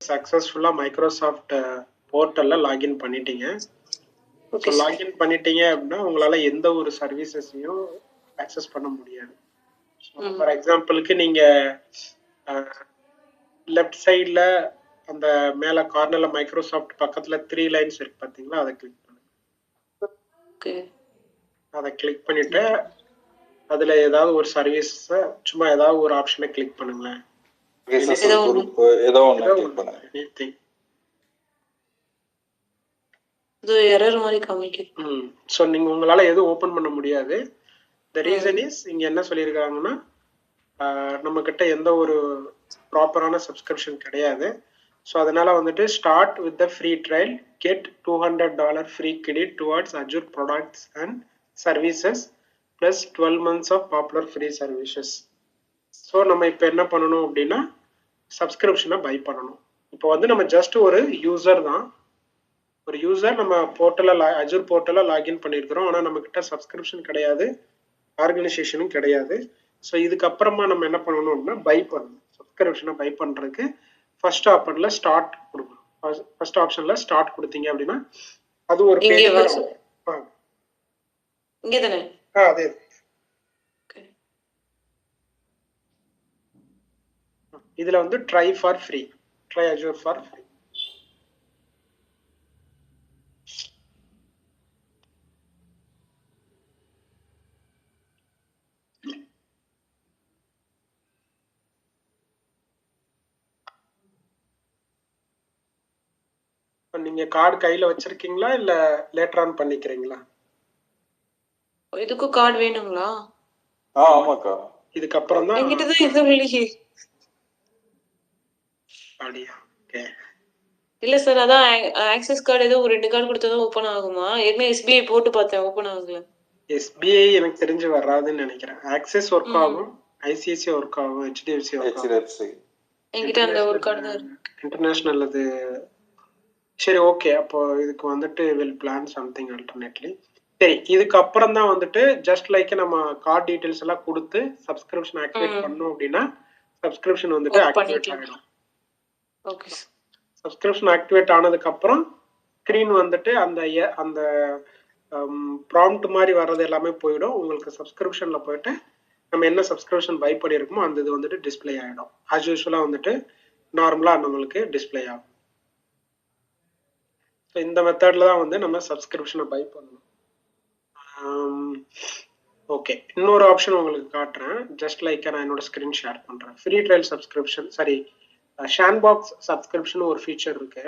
சக்ஸஸ்ஃபுல்லா Microsoft போர்ட்டல்ல login பண்ணிட்டீங்க. So login பண்ணிட்டீங்க அப்படின்னா உங்களால எந்த ஒரு சர்வீசஸையும் அக்சஸ் பண்ண முடியாது. ஃபார் எக்ஸாம்பிளுக்கு நீங்க லெஃப்ட் சைட்ல அந்த மேல கார்னர்ல மைக்ரோசாஃப்ட் பக்கத்துல 3 லைன்ஸ் இருக்கு பாத்தீங்களா, அதை கிளிக் பண்ணுங்க. அதை கிளிக் பண்ணிட்டு அதுல ஏதாவது ஒரு சர்வீஸ் சும்மா ஏதாவது ஒரு ஆப்ஷனை கிளிக் பண்ணுங்களேன். ஸோ நீங்க உங்களால எதுவும் ஓபன் பண்ண முடியாது. த ரீசன் இஸ் இங்க என்ன சொல்லியிருக்காங்கன்னா நம்ம கிட்ட எந்த ஒரு ப்ராப்பரான சப்ஸ்கிரிப்ஷன் கிடையாது. ஸோ அதனால வந்துட்டு start with the free trial, get $200 free credit towards Azure products and services plus 12 months of popular free services. So நம்ம இப்போ என்ன பண்ணணும் அப்படின்னா சப்ஸ்கிரிப்ஷனை பை பண்ணணும். இப்போ வந்து நம்ம ஜஸ்ட் ஒரு யூசர் தான், ஒரு யூசர் நம்ம போர்ட்டலில் அஜூர் போர்ட்டலில் லாகின் பண்ணியிருக்கிறோம். ஆனால் நம்ம கிட்ட சப்ஸ்கிரிப்ஷன் கிடையாது, ஆர்கனைசேஷனும் கிடையாது. ஸோ இதுக்கப்புறமா நம்ம என்ன பண்ணணும் அப்படின்னா பை பண்ணணும். சப்ஸ்கிரிப்ஷனை பை பண்ணுறதுக்கு ஃபர்ஸ்ட் ஆப்ஷன்ல ஸ்டார்ட் கொடுக்கணும். ஃபர்ஸ்ட் ஆப்ஷன்ல ஸ்டார்ட் கொடுத்தீங்க அப்படின்னா அது ஒரு பேஜ் இங்கே தானே. அதே இதுல வந்து try for free, try Azure for free. நீங்க கார்டு கையில வச்சிருக்கீங்களா இல்ல லேட்டர் ஆன் பண்ணிக்கிறீங்களா? இதுக்கு கார்டு வேணுங்களா? ஆமாக்கா, இதுக்கு அப்புறம் தான் என்கிட்ட தான் எதுவும் இல்லையே. அப்படியா? ஓகே. இல்ல சார், அதான் ஆக்சஸ் கார்டு ஏதோ ஒரு 2 கார்டு கொடுத்தா ஓபன் ஆகுமா? ஏற்கனவே எஸ்பிஐ போட்டு பார்த்தேன், ஓபன் ஆகல. எஸ்பிஐ எனக்கு தெரிஞ்சு வராதுன்னு நினைக்கிறேன். ஆக்சஸ் ஒர்க் ஆகும், ஐசிஐசி ஒர்க் ஆகும், ஹெச்டிஎஃப்சி ஒர்க் ஆகும். என்கிட்ட அந்த ஒரு கார்டு தான் இருக்கு. இன்டர்நேஷனல் அது. சரி, ஓகே. அப்போ இதுக்கு வந்துட்டு வில் பிளான் சம்திங் ஆல்டர்னேட்லி. சரி, இதுக்கு அப்புறம் தான் வந்துட்டு ஜஸ்ட் லைக் நம்ம கார்டு டீடைல்ஸ் எல்லாம் கொடுத்து சப்ஸ்கிரிப்ஷன் ஆக்டிவேட் பண்ணோம் அப்படின்னா சப்ஸ்கிரிப்ஷன் வந்துட்டு ஆக்டிவேட் ஆகிடும். ஓகே. சப்ஸ்கிரிப்ஷன் ஆக்டிவேட் ஆனதுக்கு அப்புறம் ஸ்கிரீன் வந்துட்டு அந்த அந்த ப்ராம்ப்ட் மாதிரி வர்றது எல்லாமே போயிடும். உங்களுக்கு சப்ஸ்கிரிப்ஷன்ல போயிட்டு நம்ம என்ன சப்ஸ்கிரிப்ஷன் பை பண்ணியிருக்கோமோ அந்த இது வந்துட்டு டிஸ்பிளே ஆகிடும். ஆஸ் யூஸ்வலாக வந்துட்டு நார்மலாக நம்மளுக்கு டிஸ்பிளே ஆகும். ஸோ இந்த மெத்தட்ல தான் வந்து நம்ம சப்ஸ்கிரிப்ஷனை பை பண்ணணும். ஓகே, இன்னொரு ஆப்ஷன் உங்களுக்கு காட்டுறேன். ஜஸ்ட் லைக் நான் என்னோட ஸ்கிரீன் ஷேர் பண்ணுறேன். Free trial subscription, sorry sandbox subscription ஒரு ஃபீச்சர் இருக்கு.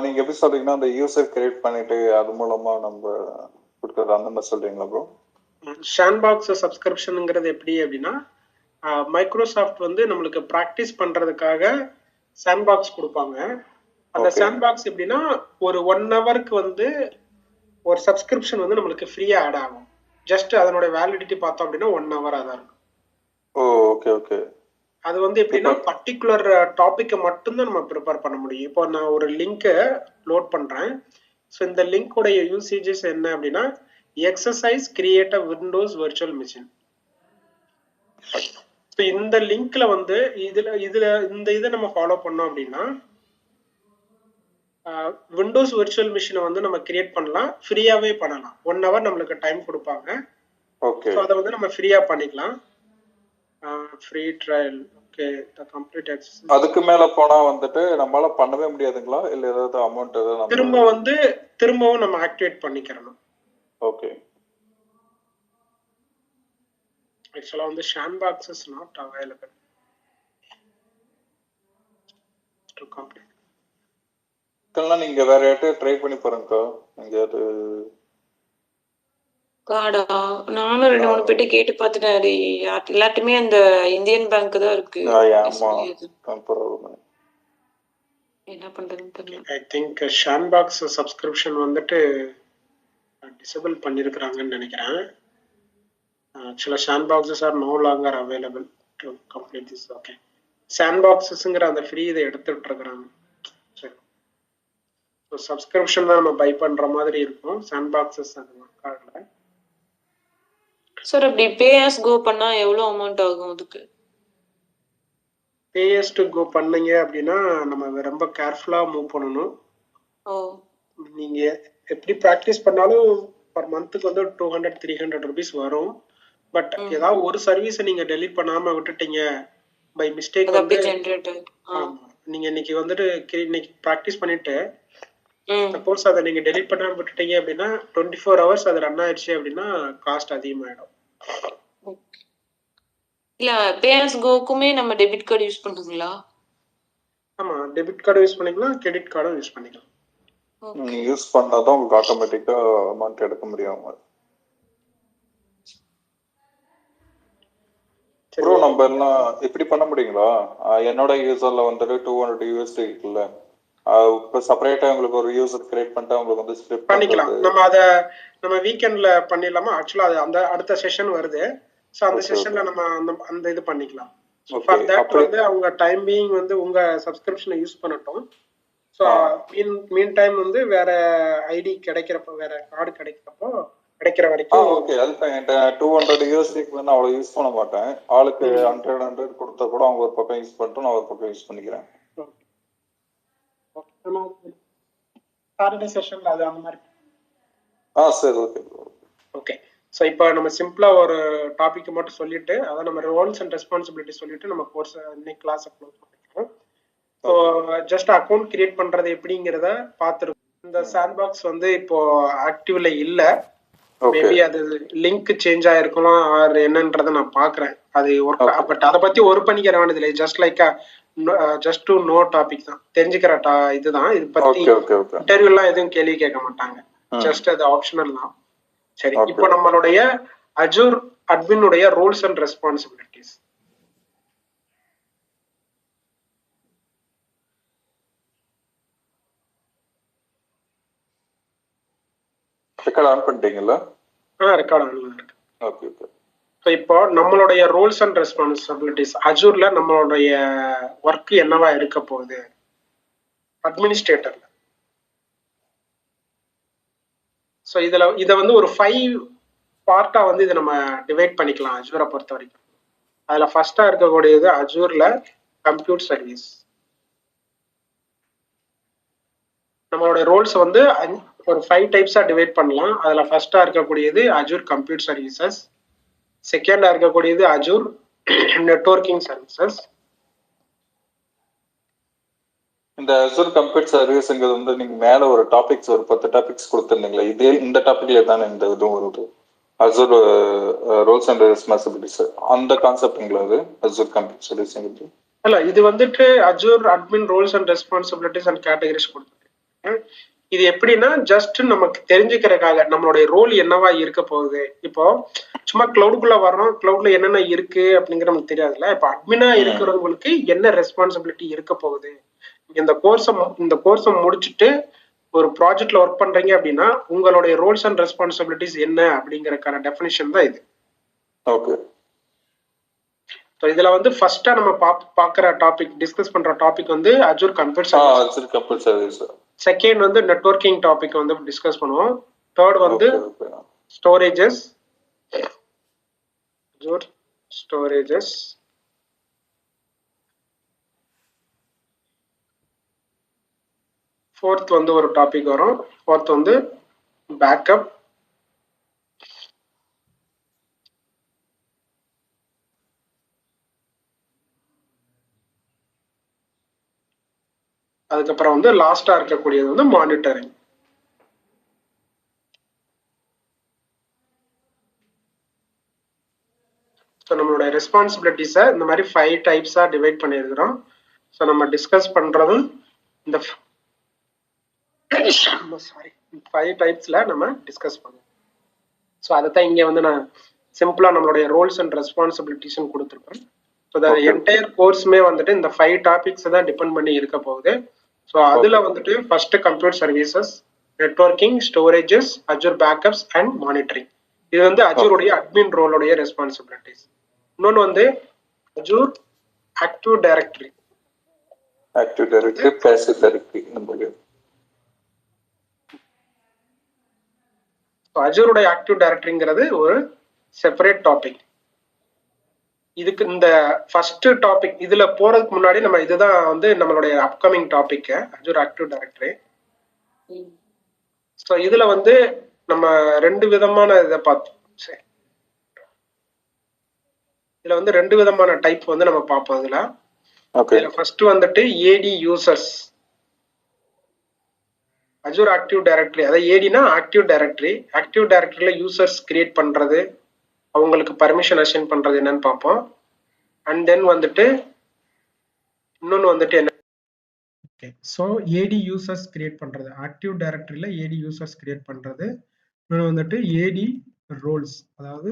நீங்க எப்படி சொல்றீங்கன்னா அந்த யூசர் கிரியேட் பண்ணிட்டு அது மூலமா நம்ம கொடுக்கறது அந்த மாதிரி சொல்றீங்களா ப்ரோ? ஷாண்ட்பாக்ஸ் சப்ஸ்கிரிப்ஷனுங்கிறது எப்படி அப்படின்னா மைக்ரோசாஃப்ட் வந்து நம்மளுக்கு ப்ராக்டிஸ் பண்றதுக்காக சாண்ட்பாக்ஸ் கொடுப்பாங்க. அந்த சாண்ட்பாக்ஸ் எப்படின்னா ஒரு 1 ஹவருக்கு வந்து ஒரு சப்ஸ்கிரிப்ஷன் வந்து நம்மளுக்கு ஃப்ரீயா ஆட் ஆகும். ஜஸ்ட் அதனோட வேலிடிட்டி பார்த்தோம் அப்படின்னா 1 ஹவர் தான் இருக்கும். Okay okay. அது வந்து எப்படின்னா பர்டிகுலர் டாபிக்கை மட்டும்தான் நம்ம ப்ரிப்பேர் பண்ண முடியும். இப்போ நான் ஒரு லிங்கை லோட் பண்றேன். ஸோ இந்த லிங்கோடைய யூசேஜஸ் என்ன அப்படின்னா exercise create a Windows virtual machine. So இந்த லிங்க்ல வந்து இதுல இந்த இதை நம்ம ஃபாலோ பண்ணோம் அப்படின்னா விண்டோஸ் வர்ச்சுவல் மிஷினை வந்து நம்ம கிரியேட் பண்ணலாம், ஃப்ரீயாவே பண்ணலாம். 1 ஹவர் நம்மளுக்கு டைம் கொடுப்பாங்க. ஓகே. ஸோ அதை வந்து நம்ம ஃப்ரீயா பண்ணிக்கலாம். Free trial. Okay, the complete access. அதுக்கு மேல போனா வந்துட்டு நம்மளால பண்ணவே முடியாதுங்களா, இல்ல ஏதாவது அமௌண்ட் ஏதாவது திரும்பவும் நம்ம ஆக்டிவேட் பண்ணிக்கிறணும். ஓகே. ஆக்சுவலா வந்து sandbox is not available to complete. நீங்க வேற யார்கிட்ட ட்ரை பண்ணி பாருங்கக்கா. எங்கேயாவது கார்டா? நானும் 2-3 பேர்ட்ட கேட்டு பார்த்துட்டேன். அது எல்லாத்துமே அந்த இந்தியன் பேங்க் தான் இருக்கு. என்ன பண்றதுன்னு தெரியல. ஐ திங்க் ஷாண்ட்பாக்ஸ் சப்ஸ்கிரிப்ஷன் வந்துட்டு டிசேபிள் பண்ணிருக்காங்கன்னு நினைக்கிறேன். Actually sandboxes are no longer available to complete this. Okay, சாண்ட்பாக்ஸஸ்ங்கிற அந்த ஃப்ரீ இதை எடுத்துட்டு இருக்காங்க. சரி, ஸோ சப்ஸ்கிரிப்ஷன் தான் நம்ம பை பண்ற மாதிரி இருக்கும். சாண்ட்பாக்ஸஸ் அந்த கார்டுல. சார் அப்படி பே ஆஸ் கோ பண்ணா எவ்வளவு அமௌண்ட் ஆகும் அதுக்கு? pay-as to go பண்ணீங்க அப்படின்னா நம்ம ரொம்ப கேர்ஃபுல்லா மூவ் பண்ணணும். நீங்க எப்படி ப்ராக்டிஸ் பண்ணாலும் பர் மந்த்துக்கு வந்து 200-300 rupees வரும். பட் ஏதாவது ஒரு சர்வீஸை நீங்க டெலீட் பண்ணாம விட்டுட்டீங்க பை மிஸ்டேக் வந்து நீங்க இன்னைக்கு வந்துட்டு இன்னைக்கு ப்ராக்டிஸ் பண்ணிட்டு சப்போஸ் அதை நீங்க டெலீட் பண்ணாம விட்டுட்டீங்க அப்படின்னா 24 hours அது ரன் ஆயிடுச்சு அப்படின்னா காஸ்ட் அதிகமாயிடும். இல்ல பே-as கோக்குமே நம்ம டெபிட் கார்டு யூஸ் பண்ணுங்களா? ஆமா, டெபிட் கார்டு யூஸ் பண்ணிக்கலாம், கிரெடிட் கார்டும் யூஸ் பண்ணிக்கலாம். நீங்க யூஸ் பண்ணாதான் உங்களுக்கு ஆட்டோமேட்டிக்கா அமௌண்ட் எடுக்க முடியும். ப்ரோ நம்ம எல்லாம் இப்படி பண்ண முடியுங்களா? என்னோட யூசர்ல வந்துட்டு 200 USD இருக்குல்ல, இப்போ செப்பரேட்டா உங்களுக்கு ஒரு யூசர் கிரியேட் பண்ணிட்டு உங்களுக்கு வந்து ஸ்கிரிப்ட் பண்ணிக்கலாம். நம்ம வீக்கெண்ட்ல பண்ணிடலாமா? ஆக்சுவலா அது அந்த அடுத்த செஷன் வருது. சோ அந்த செஷன்ல நம்ம அந்த இது பண்ணிக்கலாம். ஃபார் தட் வந்து அவங்க டைம் பீயிங் வந்து உங்க சப்ஸ்கிரிப்ஷனை யூஸ் பண்ணட்டும். ஸோ மீன் டைம் வந்து வேற ஐடி கிடைக்கிறப்போ, வேற கார்டு கிடைக்கிறப்போ கிடைக்கிற வரைக்கும். ஓகே, அதுதான் என்கிட்ட 200 USDக்கு வந்து அவ்வளோ யூஸ் பண்ண மாட்டேன். ஆளுக்கு 100 கொடுத்தா கூட அவங்க ஒரு பக்கம் யூஸ் பண்ணிட்டு நான் ஒரு பக்கம் யூஸ் பண்ணிக்கிறேன். சாட்டர்டே செஷன்ல அது அந்த மாதிரி. சரி, ஓகே ஓகே. ஸோ இப்போ நம்ம சிம்பிளா ஒரு டாபிக் மட்டும் சொல்லிட்டு அதை நம்ம ரோல்ஸ் அண்ட் ரெஸ்பான்சிபிலிட்டி சொல்லிட்டு நம்ம கோர்ஸ் இன்னைக்கு கிளாஸை க்ளோஸ் பண்ணிக்கிறோம். ஸோ ஜஸ்ட் அக்கௌண்ட் கிரியேட் பண்றது எப்படிங்கிறத பார்த்துருக்கோம். இந்த சாண்ட் பாக்ஸ் வந்து இப்போ ஆக்டிவ்ல இல்ல. மேபி அது லிங்க் சேஞ்ச் ஆயிருக்கலாம் ஆர் என்னன்றதை நான் பாக்குறேன். அது ஒர்க், பட் அதை பத்தி ஒர்க் பண்ணிக்கிற வேண்டியது இல்லை. ஜஸ்ட் டு நோ டாபிக் தான், தெரிஞ்சுக்கிற இதுதான். இது பத்தி இன்டர்வியூ எல்லாம் எதுவும் கேள்வி கேட்க மாட்டாங்க, ஜஸ்ட் அது ஆப்ஷனல் தான். சரி, இப்போ நம்மளுடைய அஜூர் அட்மினுடைய roles and responsibilities. Record on பண்ணிட்டீங்களா? ரெக்கார்ட் ஆன்ல இருக்கு. Okay okay. ஸோ இப்போ நம்மளுடைய ரோல்ஸ் அண்ட் ரெஸ்பான்சிபிலிட்டிஸ் அஜூர்ல நம்மளுடைய ஒர்க் என்னவா இருக்க போகுது அட்மினிஸ்ட்ரேட்டர்ல. ஸோ இதை வந்து ஒரு 5 பார்ட்டா வந்து இதை நம்ம டிவைட் பண்ணிக்கலாம் அஜூரை பொறுத்த வரைக்கும். அதுல ஃபர்ஸ்டா இருக்கக்கூடியது அஜூர்ல கம்ப்யூட் சர்வீஸ். நம்மளுடைய ரோல்ஸ் வந்து ஒரு 5 டைப்ஸா டிவைட் பண்ணலாம். அதுல ஃபர்ஸ்டா இருக்கக்கூடியது அஜூர் கம்ப்யூட் சர்வீசஸ், செகண்டா இருக்கக்கூடியது அஜூர் நெட்வொர்க்கிங் சர்வீசஸ். இந்த அஜூர் கம்ப்யூட் சர்வீஸ்ங்கிறது வந்து நீங்க மேல ஒரு டாபிக்ஸ் ஒரு 10 டாபிக்ஸ் கொடுத்துருந்தீங்களா? இதே இந்த டாபிக்ல தானே இந்த இதுவும் வருது, அஜூர் ரோல்ஸ் அண்ட் ரெஸ்பான்சிபிலிட்டிஸ், அந்த கான்செப்ட்ங்களா அது அஜூர் கம்ப்யூட் சர்வீஸ்ங்கிறது? இல்ல, இது வந்துட்டு Azure admin Rolle's and responsibilities and categories கொடுத்துருக்கேன். இது எப்படின்னா ஜஸ்ட் நமக்கு தெரிஞ்சுக்கிறதுக்காக நம்மளுடைய ரோல் என்னவா இருக்க போகுது. இப்போ சும்மா கிளவுடுக்குள்ள வர்றோம், கிளவுட்ல என்னென்ன இருக்கு அப்படிங்கிற நமக்கு தெரியாதுல்ல. இப்போ அட்மினா இருக்கிறவங்களுக்கு என்ன ரெஸ்பான்சிபிலிட்டி இருக்க போகுது. இந்த கோர்ஸை முடிச்சுட்டு ஒரு ப்ராஜெக்ட்ல ஒர்க் பண்றீங்க அப்படின்னா உங்களுடைய ரோல்ஸ் அண்ட் ரெஸ்பான்சிபிலிட்டிஸ் என்ன அப்படிங்கறதுக்கான டெஃபினிஷன் தான் இது. ஓகே. ஸோ இதுல வந்து ஃபர்ஸ்டா நம்ம பாக்குற டாபிக், டிஸ்கஸ் பண்ற டாபிக் வந்து அஜூர் கம்ப்யூட் சர்வீஸ். செகண்ட் வந்து நெட்வொர்க்கிங் டாபிக் வந்து டிஸ்கஸ் பண்ணுவோம். தேர்ட் வந்து ஸ்டோரேஜஸ், அஜூர் ஸ்டோரேஜஸ். ஃபோர்த் வந்து ஒரு டாபிக் வரும், ஃபோர்த் வந்து பேக்கப். அதுக்கப்புறம் வந்து லாஸ்டா இருக்கக்கூடியது வந்து மானிட்டரிங். ஸோ நம்மளுடைய ரெஸ்பான்சிபிலிட்டிஸை இந்த மாதிரி 5 டைப்ஸா டிவைட் பண்ணியிருக்கிறோம். ஸோ நம்ம டிஸ்கஸ் பண்றதும் இந்த 5 டைப்ஸ்ல நம்ம டிஸ்கஸ் பண்ணுவோம். ஸோ அதைத்தான் இங்க வந்து நான் சிம்பிளா நம்மளுடைய ரோல்ஸ் அண்ட் ரெஸ்பான்சிபிலிட்டிஸ் கொடுத்துருக்கேன். ஸோ த என்டையர் கோர்ஸுமே வந்துட்டு இந்த 5 டாபிக்ஸ் தான் டிபெண்ட் பண்ணி இருக்க போகுது. ஸோ அதுல வந்துட்டு first computer services, networking, storages, Azure backups and monitoring. இது வந்து அஜூருடைய அட்மின் ரோலுடைய ரெஸ்பான்சிபிலிட்டிஸ். இன்னொன்று வந்து Azure active directory. Passive directory. அஜூருடைய ஆக்டிவ் டைரக்டரிங்கிறது ஒரு செப்பரேட் டாபிக். இதுக்கு இந்த ஃபர்ஸ்ட் டாபிக் இதுல போறதுக்கு முன்னாடி நம்ம இதுதான் வந்து நம்மளுடைய upcoming topic Azure active directory. So இதுல வந்து நம்ம 2 விதமான இதை பார்த்தோம். சரி, இதுல வந்து 2 விதமான டைப் வந்து நம்ம பார்ப்போம். இதுல ஃபர்ஸ்ட் வந்துட்டு AD users, Azure active directory, அதாவது ஏடினா ஆக்டிவ் டைரக்டரி. ஆக்டிவ் டைரக்டரியில யூசர்ஸ் கிரியேட் பண்றது, அவங்களுக்கு பர்மிஷன் அசைன் பண்றது என்னன்னு பார்ப்போம். அண்ட் தென் வந்துட்டு இன்னொன்று வந்துட்டு என்ன, okay, so AD users create பண்றது, ஆக்டிவ் டைரக்டரியில ஏடி யூசர்ஸ் கிரியேட் பண்றது. இன்னொன்று வந்துட்டு ஏடி ரோல்ஸ், அதாவது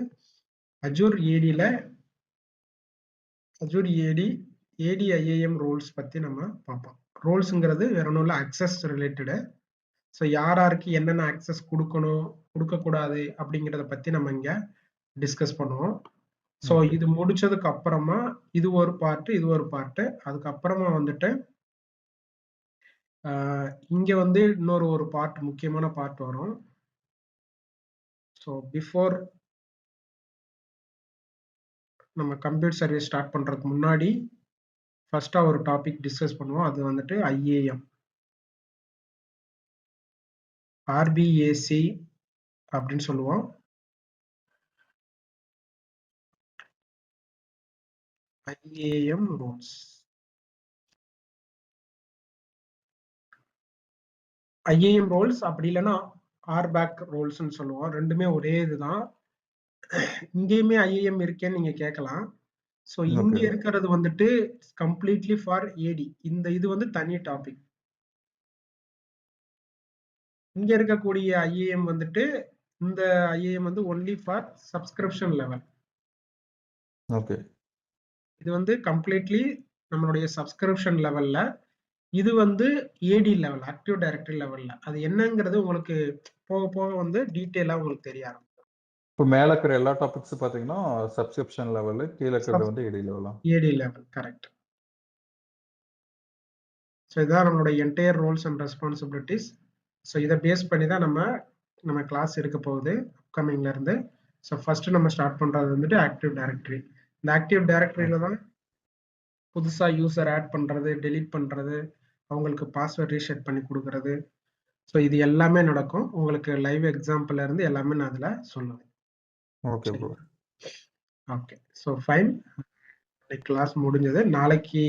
அஜூர் ஏடியில் அஜூர் ஏடி ஐஏஎம் ரோல்ஸ் பற்றி நம்ம பார்ப்போம். ரோல்ஸுங்கிறது வேற ஒன்றும் இல்லை, அக்சஸ் ரிலேட்டடு. ஸோ யாருக்கு என்னென்ன ஆக்சஸ் கொடுக்கணும் கொடுக்கக்கூடாது அப்படிங்கிறத பற்றி நம்ம இங்கே டிஸ்கஸ் பண்ணுவோம். ஸோ இது முடிச்சதுக்கு அப்புறமா இது ஒரு பார்ட்டு, இது ஒரு பார்ட்டு. அதுக்கப்புறமா வந்துட்டு இங்கே வந்து இன்னொரு ஒரு பார்ட், முக்கியமான பார்ட் வரும். ஸோ பிஃபோர் நம்ம கம்ப்யூட்டர் சர்வீஸ் ஸ்டார்ட் பண்ணுறதுக்கு முன்னாடி ஃபர்ஸ்ட்டாக ஒரு டாபிக் டிஸ்கஸ் பண்ணுவோம். அது வந்துட்டு ஐஏஎம், ஆர்பிஏசி அப்படின்னு சொல்லுவோம். ஐஏஎம் ரூல்ஸ், ஐஏஎம் ரோல்ஸ் அப்படி இல்லைன்னா ஆர்பேக் ரோல்ஸ்ன்னு சொல்லுவோம். ரெண்டுமே ஒரே இதுதான். இங்கேயுமே ஐஏஎம் இருக்கேன்னு நீங்க கேட்கலாம். ஸோ இங்க இருக்கிறது வந்துட்டு கம்ப்ளீட்லி ஃபார் ஏடி. இந்த இது வந்து தனி டாபிக். இங்க இருக்கக்கூடிய ஐஏஎம் வந்துட்டு இந்த ஐஏஎம் வந்து only for subscription level. Okay, இது வந்து கம்ப்ளீட்லி நம்மளுடைய சப்ஸ்கிரிப்ஷன் லெவல்ல. இது வந்து ஏடி லெவல், ஆக்டிவ் டைரக்டரி லெவல்ல. அது என்னங்கிறது உங்களுக்கு போக போக வந்து டீட்டெயிலா உங்களுக்கு தெரிய ஆரம்பிக்கும். இப்போ மேல இருக்கிற எல்லா டாபிக்ஸ் பாத்தீங்கன்னா சப்ஸ்கிரிப்ஷன் லெவல், கீழ இருக்கிறது வந்து ஏடி லெவலா? ஏடி லெவல், கரெக்ட். ஸோ இதான் நம்மளுடைய entire Rolle's and responsibilities. So இதை பேஸ் பண்ணி தான் நம்ம கிளாஸ் இருக்க போகுது அப்கமிங்ல இருந்து. ஸோ ஃபர்ஸ்ட் நம்ம ஸ்டார்ட் பண்றது வந்துட்டு ஆக்டிவ் டைரக்டரி. இந்த ஆக்டிவ் டைரக்டரியில தான் புதுசா யூசர் ஆட் பண்றது, டெலீட் பண்றது, அவங்களுக்கு பாஸ்வேர்ட் ரீசெட் பண்ணி கொடுக்கறது. ஸோ இது எல்லாமே நடக்கும். உங்களுக்கு லைவ் எக்ஸாம்பிள்ல இருந்து எல்லாமே நான் அதில் சொல்லுவேன். Okay bro. Okay, so fine. Class முடிஞ்சது. நாளைக்கு